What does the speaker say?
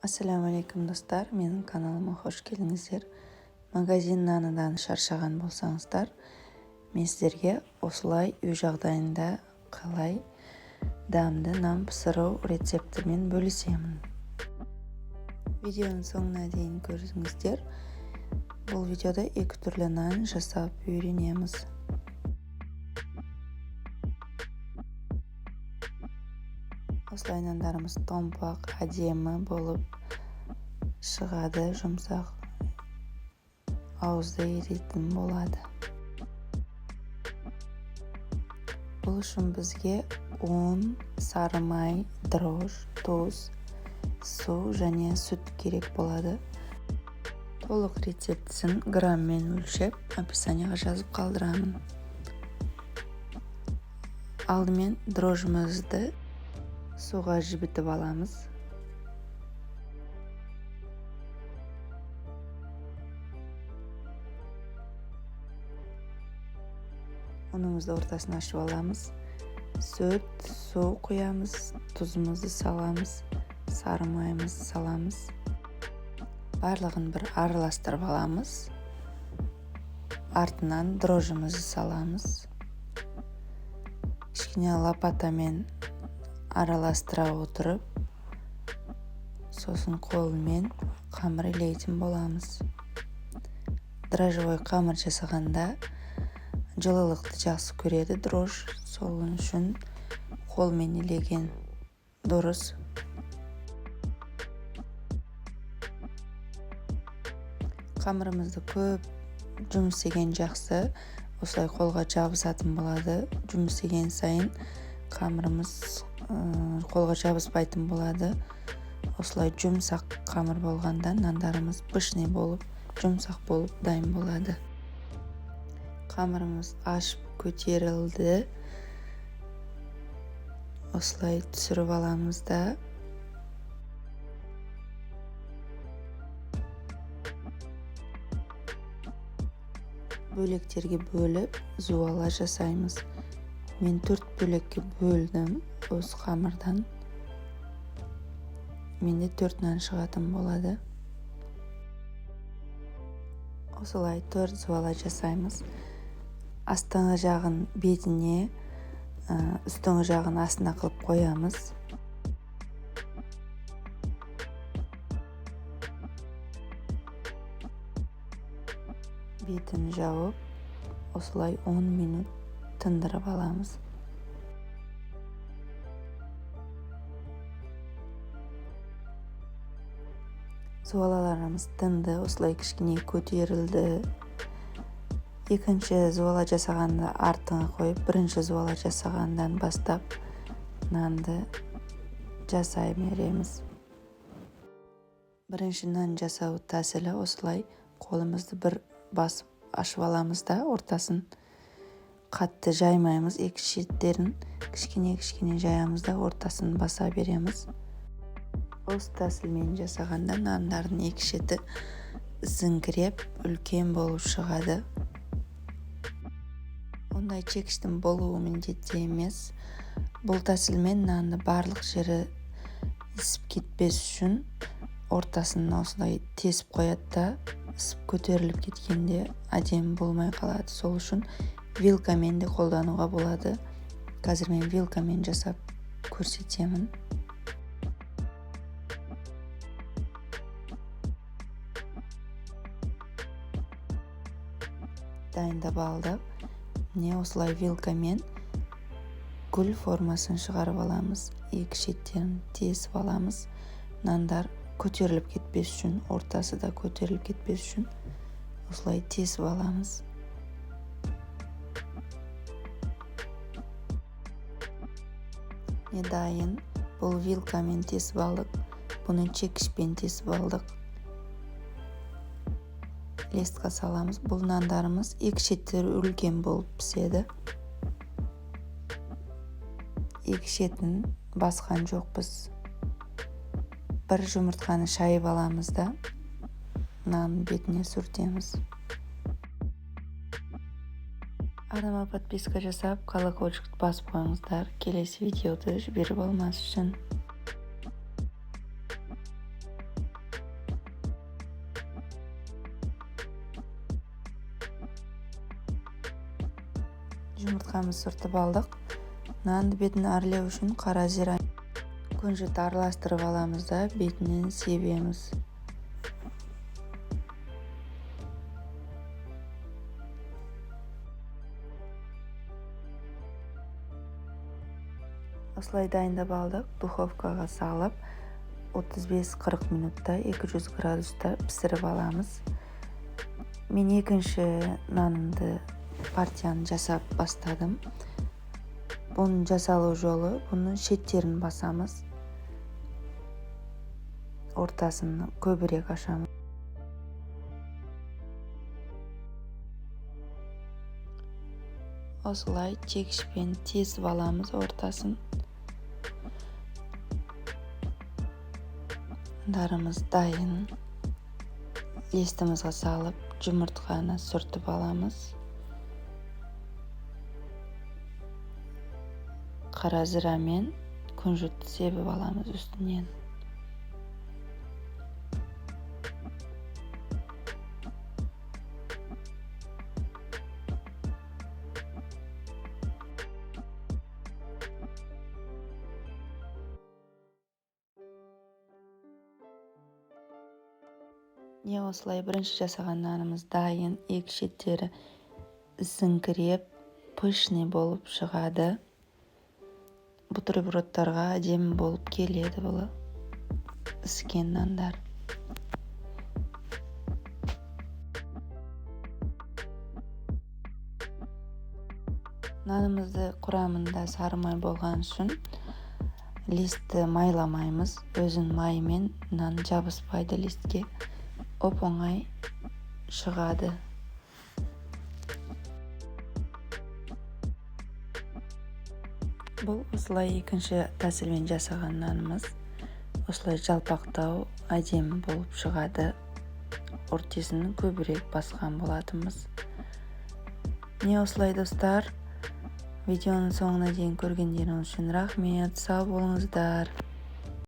Ассаламу алейкум достар, менің каналыма қош келдіңіздер. Магазин нанынан шаршаған болсаңыздар, мен сіздерге осылай үй жағдайында қалай дамды нан пісіру рецептімен бөлісемін. Видеоның соңына дейін көріңіздер. Бұл видеода екі түрлі нан жасап үйренеміз. Осылай нандарымыз томпақ, әдемі болып шығады, жұмсақ, ауызды еритін болады. Бұл үшін бізге ұн, сары май, дрож, тұз, су және сүт керек болады. Толық рецептісін граммен өлшеп, описанияға жазып қалдырамын. Алдымен дрожымызды суға жібітіп аламыз. Ұнымызды ортасына ашып аламыз. Сүт, су құямыз, тұзымызды саламыз, сары майымызды саламыз. Барлығын бір араластырып аламыз. Артынан дрожжымызды саламыз. Кішкене лопатамен араластыра отырып, сосын қолмен қамыр илейтін боламыз. Дрожжевой қамыр жасағанда жылылықты жақсы көреді дрожж, сол үшін қолмен илеген дұрыс. Қамырымызды көп жұмыс істеген жақсы, осылай қолға жабысатын болады. Жұмыс істеген сайын қамырымыз қолға жабыспайтын болады. Осылай жұмсақ қамыр болғанда нандарымыз пышный болып, жұмсақ болып дайын болады. Қамырымыз ашып көтерілді. Осылай түсіріп аламыз да бөлектерге бөліп зуала жасаймыз. Мен 4 бөлекке бөлдім осы қамырдан. Менде 4 нан шығатын болады. Осылай 4 зуала жасаймыз. Астыңғы жағын бетіне, үстіңгі жағын астына қылып қоямыз. Бетін жауып, осылай 10 минут тындырып аламыз. Зуалаларымыз тынды, осылай кішкене көтерілді. Екінші зуала жасағанда артыңа қойып, бірінші зуала жасағандан бастап нанды жасай береміз. Бірінші нан жасау тәсілі осылай қолымызды бір басып ашып аламыз да, ортасын қатты жаймаймыз, екі шеттерін кішкене жаямыз да ортасын баса береміз. Осы тәсілмен жасағанда нандардың екі шеті зіңгіреп, үлкен болып шығады. Ондай чекіштің болуы міндетті емес. Бұл тәсілмен нанды барлық жері ісіп кетпес үшін ортасын осылай тесіп қояды да, ісіп көтеріліп кеткенде әдемі болмай қалады. Сол үшін вилкамен де қолдануға болады. Қазір мен вилкамен жасап көрсетемін. Дайындап алдық. Міне осылай вилкамен гүл формасын шығарып аламыз. Екі шеттерін тесіп аламыз. Нандар көтеріліп кетпес үшін, ортасы да көтеріліп кетпес үшін осылай тесіп аламыз. Дайын. Бұл вилкамен тесіп алдық. Бұны чекішпен тесіп алдық. Лестқа саламыз. Бұл нандарымыз екі шеттері үлкен болып піседі. Екі шетін басқан жоқпыз. Бір жұмыртқаны шайып аламыз да нан бетіне сүртеміз. Арнама подписка жасап, колокольчикті басып қойыңыздар, келесі видеоды жіберіп алмас үшін. Жұмыртқамызды сүртіп алдық. Нанды бетін әрлеу үшін қара зира күнжіт араластырып аламыз да бетінен себеміз. Осылай дайындап алдық. Духовкаға салып 35-40 минутта 200 градуста пісіріп аламыз. Мен екінші нанымды партияны жасап бастадым. Бұның жасалу жолы, бұның шеттерін басамыз. Ортасын көбірек ашамыз. Осылай тегішпен тесіп аламыз ортасын. Дарымыз дайын. Листімізге салып, жұмыртқаны сүртіп аламыз. Қара зирамен күнжітті себіп аламыз үстінен. Не осылай бірінші жасаған нанымыз дайын, екі шеттері зіңкіреп, пышный болып шығады. Бутербродтарға әдемі болып келеді бұл іскен нандар. Нанымызды құрамында сары май болған үшін листті майламаймыз. Өзін майымен нан жабыспайды листке. Оп-оңай шығады. Бұл осылай екінші тәсілмен жасаған нанымыз. Осылай жалпақтау әдемі болып шығады. Ортасын көбірек басқан болатынбыз. Не осылай достар, видеоның соңына дейін көргендеріңіз үшін рахмет. Сау болыңыздар.